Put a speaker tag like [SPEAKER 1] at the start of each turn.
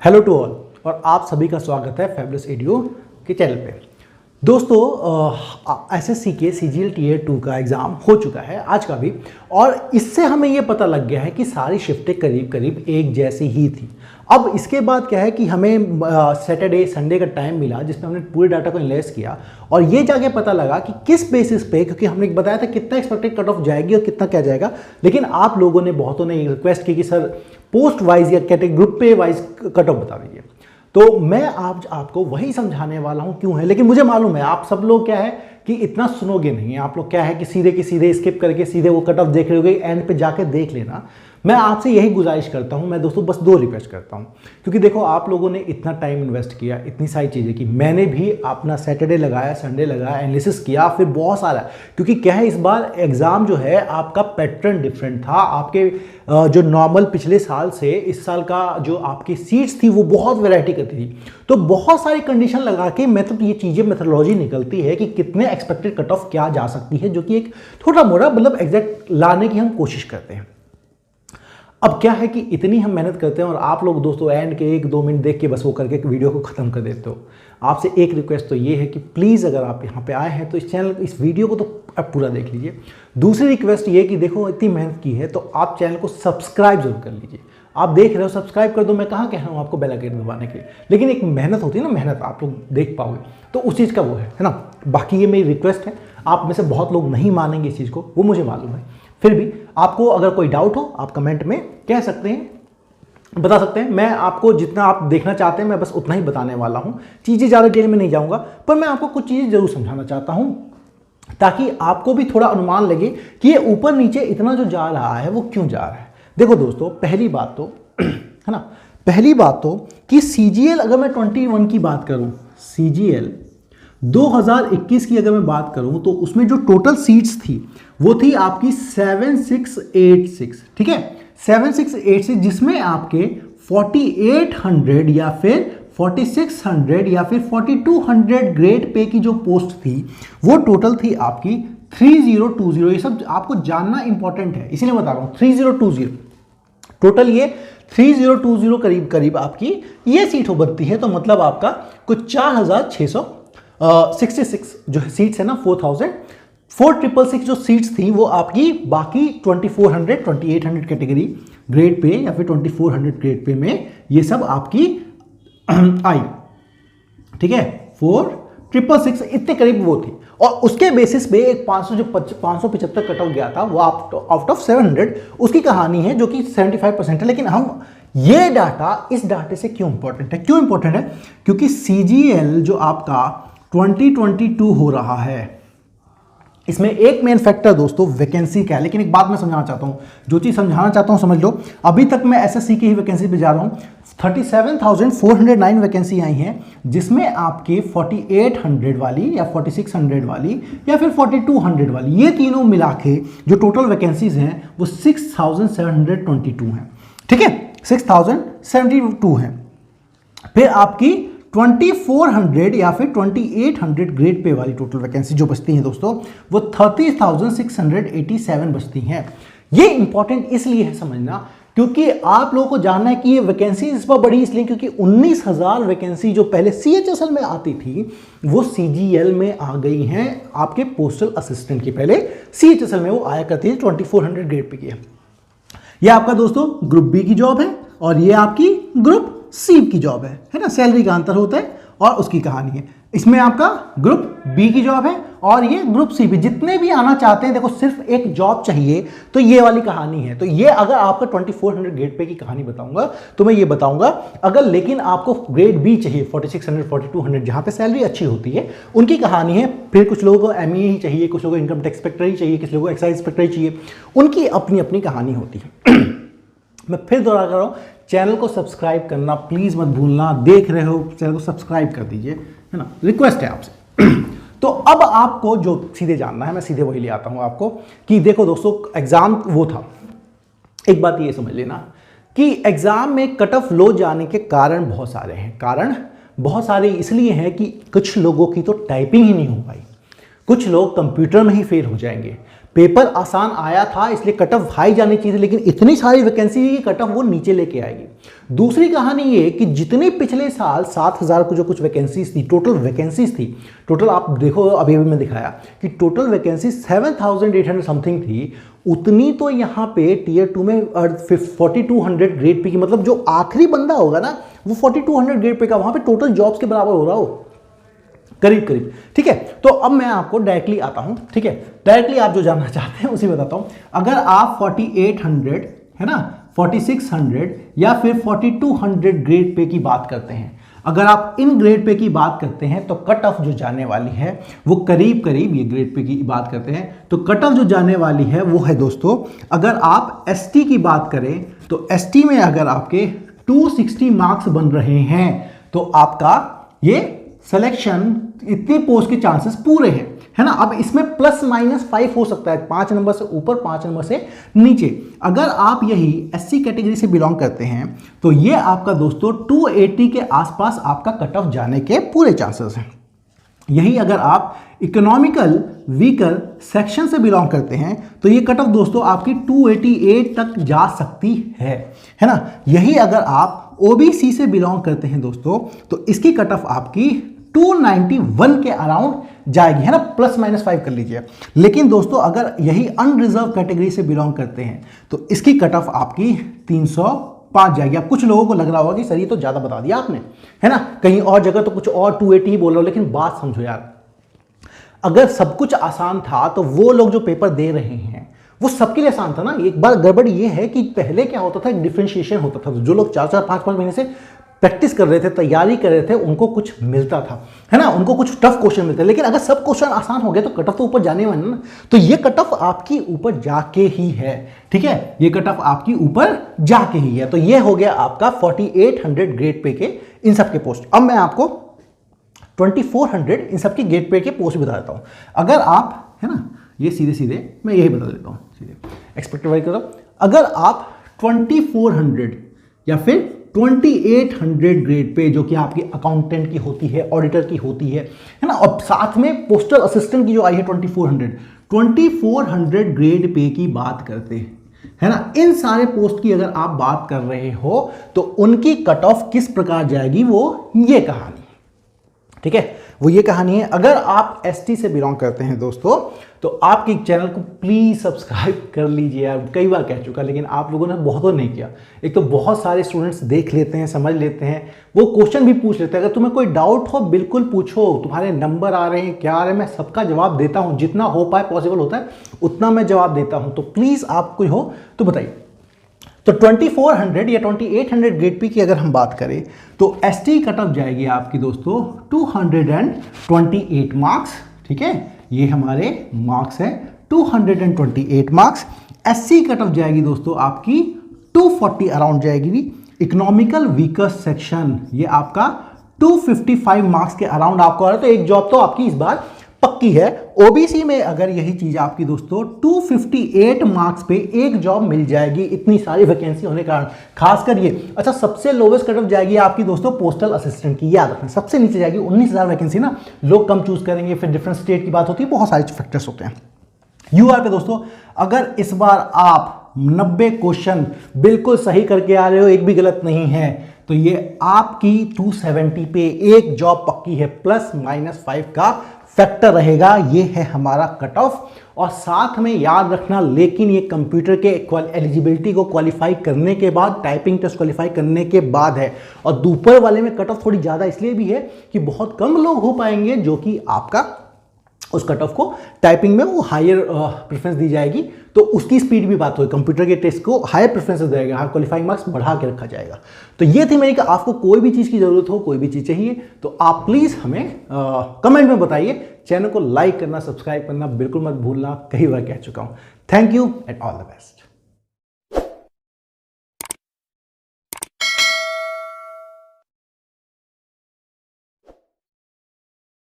[SPEAKER 1] Hello to all और आप सभी का स्वागत है फैबुलस एडुयो के चैनल पे। दोस्तों एसएससी के सीजीएल टीयर 2 का एग्ज़ाम हो चुका है आज का भी, और इससे हमें ये पता लग गया है कि सारी शिफ्टें करीब करीब एक जैसी ही थी। अब इसके बाद क्या है कि हमें सैटरडे संडे का टाइम मिला जिसमें हमने पूरे डाटा को एनालाइज किया और ये जाके पता लगा कि किस बेसिस पे, क्योंकि हमने बताया था कितना एक्सपेक्टेड कट ऑफ जाएगी और कितना क्या जाएगा, लेकिन आप लोगों ने बहुतों ने रिक्वेस्ट की कि सर पोस्ट वाइज या कैटेगरी ग्रुप पे वाइज कट ऑफ बता दीजिए। तो मैं आज आपको वही समझाने वाला हूं क्यों है, लेकिन मुझे मालूम है आप सब लोग क्या है कि इतना सुनोगे नहीं। आप लोग क्या है कि सीधे स्किप करके सीधे वो कट ऑफ देख रहे होगे, एंड पे जाके देख लेना। मैं आपसे यही गुजारिश करता हूं, मैं दोस्तों बस 2 रिक्वेस्ट करता हूं, क्योंकि देखो आप लोगों ने इतना टाइम इन्वेस्ट किया, इतनी सारी चीज़ें की, मैंने भी अपना सैटरडे लगाया, संडे लगाया, एनालिसिस किया, फिर बहुत सारा, क्योंकि क्या है इस बार एग्ज़ाम जो है आपका पैटर्न डिफरेंट था। आपके जो नॉर्मल पिछले साल से इस साल का जो आपकी सीट्स थी वो बहुत वैरायटी करती थी, तो बहुत सारी कंडीशन लगा के मतलब ये चीज़ें मेथोडोलॉजी निकलती है कि कितने एक्सपेक्टेड कट ऑफ क्या जा सकती है, जो कि एक थोड़ा मोड़ा मतलब एग्जैक्ट लाने की हम कोशिश करते हैं। अब क्या है कि इतनी हम मेहनत करते हैं और आप लोग दोस्तों एंड के 1-2 मिनट देख के बस वो करके वीडियो को ख़त्म कर देते हो। आपसे एक रिक्वेस्ट तो ये है कि प्लीज़ अगर आप यहाँ पे आए हैं तो इस वीडियो को तो आप पूरा देख लीजिए। दूसरी रिक्वेस्ट ये कि देखो इतनी मेहनत की है तो आप चैनल को सब्सक्राइब जरूर कर लीजिए। आप देख रहे हो सब्सक्राइब कर दो, मैं कहाँ कह रहा हूँ आपको बेल आइकन दबाने के लिए, लेकिन एक मेहनत होती है ना, मेहनत आप लोग देख पाओगे तो उस चीज़ का वो है ना। बाकी ये मेरी रिक्वेस्ट है, आप में से बहुत लोग नहीं मानेंगे इस चीज़ को, वो मुझे मालूम है, फिर भी आपको अगर कोई डाउट हो आप कमेंट में कह सकते हैं, बता सकते हैं। मैं आपको जितना आप देखना चाहते हैं मैं बस उतना ही बताने वाला हूं, चीज़ें ज़्यादा डिटेल में नहीं जाऊंगा, पर मैं आपको कुछ चीज़ें जरूर समझाना चाहता हूं ताकि आपको भी थोड़ा अनुमान लगे कि ये ऊपर नीचे इतना जो जा रहा है वो क्यों जा रहा है। देखो दोस्तों पहली बात तो है ना, पहली बात तो कि सीजीएल अगर मैं 21 की बात करूं, सीजीएल 2021 की अगर मैं बात करूं तो उसमें जो टोटल सीट्स थी वो थी आपकी 7686, ठीक है 7686, जिसमें आपके 4800 या फिर 4600 या फिर 4200 ग्रेड पे की जो पोस्ट थी वो टोटल थी आपकी 3020। ये सब आपको जानना इंपॉर्टेंट है, इसीलिए बता रहा हूं 3020 टोटल, ये 3020 करीब करीब आपकी ये सीट हो बनती है। तो मतलब आपका कुछ 4666 जो सीट्स है ना, 4666 जो सीट्स थी वो आपकी बाकी 2400 2800 कैटेगरी ग्रेड पे या फिर 2400 ग्रेड पे में ये सब आपकी आई, ठीक है 4666 इतने करीब वो थी। और उसके बेसिस पे एक 575 कट ऑफ गया था वो आउट ऑफ 700, उसकी कहानी है जो कि 75% है। लेकिन हम ये डाटा, इस डाटे से क्यों इंपॉर्टेंट है, क्यों इंपॉर्टेंट है, क्योंकि सीजीएल जो आपका 2022 हो रहा है इसमें एक मेन फैक्टर दोस्तों वैकेंसी का है। लेकिन एक बात मैं समझाना चाहता हूं, जो चीज समझाना चाहता हूं समझ लो। अभी तक मैं एसएससी की ही वैकेंसी पे जा रहा हूं, 37,409 वैकेंसी आई हैं, जिसमें आपके 4800 वाली या 4600 वाली या फिर 4200 वाली, ये तीनों मिला के जो टोटल वैकेंसीज हैं वो 6722 हैं, ठीक है 6072 हैं। फिर आपकी 2400 या फिर 2800 ग्रेड पे वाली टोटल वैकेंसी जो बचती हैं दोस्तों वो 30,687 बचती हैं। ये इंपॉर्टेंट इसलिए है समझना क्योंकि आप लोगों को जानना है कि ये वैकेंसी इस बार बढ़ी इसलिए क्योंकि 19,000 वैकेंसी जो पहले सीएचएसएल में आती थी वो सीजीएल में आ गई हैं आपके पोस्टल असिस्टेंट की। पहले सीएचएसएल में वो आया करती थी 2400 ग्रेड पे की। ये आपका दोस्तों ग्रुप बी की जॉब है और ये आपकी ग्रुप सी की जॉब है ना, सैलरी का अंतर होता है और उसकी कहानी है। इसमें आपका ग्रुप बी की जॉब है और ये ग्रुप सी भी, जितने भी आना चाहते हैं देखो सिर्फ एक जॉब चाहिए तो ये वाली कहानी है। तो ये अगर आपका 2400 ग्रेड पे की कहानी बताऊंगा तो मैं ये बताऊंगा, अगर लेकिन आपको ग्रेड बी चाहिए 4600 4200 जहां पे सैलरी अच्छी होती है उनकी कहानी है। फिर कुछ लोगों को एमईए ही चाहिए, कुछ लोगों को इनकम टैक्स इंस्पेक्टर ही चाहिए, कुछ लोगों को एक्साइज इंस्पेक्टर ही चाहिए, उनकी अपनी अपनी कहानी होती है। मैं फिर दोहरा कर रहा हूं, चैनल को सब्सक्राइब करना प्लीज मत भूलना, देख रहे हो चैनल को सब्सक्राइब कर दीजिए, है ना, रिक्वेस्ट है आपसे। तो अब आपको जो सीधे जानना है मैं सीधे वही ले आता हूं आपको कि देखो दोस्तों एग्जाम वो था, एक बात ये समझ लेना कि एग्जाम में कट ऑफ लो जाने के कारण बहुत सारे हैं। कारण बहुत सारे इसलिए हैं कि कुछ लोगों की तो टाइपिंग ही नहीं हो पाई, कुछ लोग कंप्यूटर में ही फेल हो जाएंगे, पेपर आसान आया था इसलिए कट ऑफ हाई जानी चाहिए, लेकिन इतनी सारी वैकेंसी है कि कट ऑफ वो नीचे लेके आएगी। दूसरी कहानी ये कि जितने पिछले साल 7,000 को जो कुछ वैकेंसीज थी, टोटल वैकेंसीज थी, टोटल आप देखो अभी मैं दिखाया कि टोटल वैकेंसी 7,800 समथिंग थी, उतनी तो यहाँ पे टीयर 2 में 4200 ग्रेड पे की, मतलब जो आखिरी बंदा होगा ना वो 4200 ग्रेड पे का वहां पे टोटल जॉब्स के बराबर हो रहा हो, करीब करीब। ठीक है, तो अब मैं आपको डायरेक्टली आता हूं। ठीक है, डायरेक्टली आप जो जानना चाहते हैं उसी बताता हूं। अगर आप 4800 है ना, 4600 या फिर 4200 ग्रेड पे की बात करते हैं, अगर आप इन ग्रेड पे की बात करते हैं तो कट ऑफ जो जाने वाली है वो करीब करीब, ये ग्रेड पे की बात करते हैं तो कट ऑफ जो जाने वाली है वो है दोस्तों, अगर आप एसटी की बात करें तो एसटी में अगर आपके 260 मार्क्स बन रहे हैं तो आपका ये सिलेक्शन, इतनी पोस्ट के चांसेस पूरे हैं, है ना। अब इसमें +-5 हो सकता है, 5 नंबर से ऊपर 5 नंबर से नीचे। अगर आप यही एससी कैटेगरी से बिलोंग करते हैं तो ये आपका दोस्तों 280 के आसपास आपका कट ऑफ जाने के पूरे चांसेस हैं। यही अगर आप इकोनॉमिकल वीकर सेक्शन से बिलोंग करते हैं तो ये कट ऑफ दोस्तों आपकी 288 तक जा सकती है ना। यही अगर आप ओबीसी से बिलोंग करते हैं दोस्तों तो इसकी कट ऑफ आपकी 291 के अराउंड जाएगी, है ना, +-5 कर लीजिए। लेकिन दोस्तों अगर यही अनरिजर्व कैटेगरी से बिलोंग करते हैं तो इसकी कट ऑफ आपकी 305 जाएगी। अब कुछ लोगों को लग रहा होगा कि सर ये तो ज़्यादा बता दिया आपने, है ना, कहीं और जगह तो कुछ और 280 ही बोल रहा हो, लेकिन बात समझो यार, अगर सब कुछ आसान था तो वो लोग जो पेपर दे रहे हैं वो सबके लिए आसान था ना। एक बार गड़बड़ ये है कि पहले क्या होता था, डिफरेंशिएशन होता था, जो लोग 4-4, 5-5 महीने से प्रैक्टिस कर रहे थे, तैयारी कर रहे थे, उनको कुछ मिलता था, है ना, उनको कुछ टफ क्वेश्चन मिलते हैं। लेकिन अगर सब क्वेश्चन आसान हो गए तो कट ऑफ तो ऊपर जाने वाले ना, तो ये कट ऑफ आपकी ऊपर जाके ही है। ठीक है, ये कट ऑफ आपकी ऊपर जाके ही है। तो ये हो गया आपका 4800 ग्रेड पे के इन सब के पोस्ट। अब मैं आपको 2400 इन सब की ग्रेड पे के पोस्ट बता देता हूं। अगर आप, है ना, ये सीधे सीधे मैं यही बता देता हूं, सीधे एक्सपेक्टेड वैल्यू करो। अगर आप 2400 या फिर 2800 ग्रेड पे, जो कि आपकी अकाउंटेंट की होती है, ऑडिटर की होती है ना, और साथ में पोस्टल असिस्टेंट की जो आई है 2400 ग्रेड पे की बात करते हैं, है ना, इन सारे पोस्ट की अगर आप बात कर रहे हो तो उनकी कट ऑफ किस प्रकार जाएगी, वो ये कहानी, ठीक है, वो ये कहानी है। अगर आप एसटी से बिलोंग करते हैं दोस्तों तो आपके चैनल को प्लीज़ सब्सक्राइब कर लीजिए यार, कई बार कह चुका लेकिन आप लोगों ने बहुतों नहीं किया। एक तो बहुत सारे स्टूडेंट्स देख लेते हैं, समझ लेते हैं, वो क्वेश्चन भी पूछ लेते हैं। अगर तुम्हें कोई डाउट हो बिल्कुल पूछो, तुम्हारे नंबर आ रहे हैं, क्या आ रहे हैं, मैं सबका जवाब देता हूँ, जितना हो पाए पॉसिबल होता है उतना मैं जवाब देता हूँ। तो प्लीज़ आप कोई हो तो बताइए। तो 2400 या 2800 ग्रेड पी की अगर हम बात करें तो एसटी कट ऑफ जाएगी आपकी दोस्तों 228 मार्क्स, ठीक है, ये हमारे मार्क्स है 228 मार्क्स। एससी कट ऑफ जाएगी दोस्तों आपकी 240 अराउंड जाएगी। इकोनॉमिकल वीकर सेक्शन ये आपका 255 मार्क्स के अराउंड आपको आ रहा है, तो एक जॉब तो आपकी इस बार पक्की है। ओबीसी में अगर यही चीज आपकी दोस्तों 258 मार्क्स पे एक जॉब मिल जाएगी, इतनी सारी वैकेंसी होने के कारण, खासकर ये। अच्छा, सबसे लोवेस्ट कट ऑफ जाएगी आपकी दोस्तों पोस्टल असिस्टेंट की, याद रखना, सबसे नीचे जाएगी। 19,000 वैकेंसी ना, लोग कम चूज करेंगे, फिर डिफरेंट स्टेट की बात होती है, बहुत सारे फैक्टर्स होते हैं। यूआर पे दोस्तों अगर इस बार आप 90 क्वेश्चन बिल्कुल सही करके आ रहे हो, एक भी गलत नहीं है, तो ये आपकी 270 पे एक जॉब पक्की है, +-5 का फैक्टर रहेगा। ये है हमारा कट ऑफ। और साथ में याद रखना, लेकिन ये कंप्यूटर के एलिजिबिलिटी को क्वालिफाई करने के बाद, टाइपिंग टेस्ट क्वालिफाई करने के बाद है। और ऊपर वाले में कट ऑफ थोड़ी ज़्यादा इसलिए भी है कि बहुत कम लोग हो पाएंगे जो कि आपका उस कट ऑफ को टाइपिंग में वो हायर प्रेफरेंस दी जाएगी, तो उसकी स्पीड भी बात होगी। कंप्यूटर के टेस्ट को हायर प्रेफरेंस देगा, हायर क्वालिफाइंग मार्क्स बढ़ा के रखा जाएगा। तो ये थी मेरी कि आपको कोई भी चीज़ की ज़रूरत हो, कोई भी चीज़ चाहिए तो आप प्लीज़ हमें कमेंट में बताइए। चैनल को लाइक करना, सब्सक्राइब करना बिल्कुल मत भूलना, कई बार कह चुका हूँ। Thank you and all the best.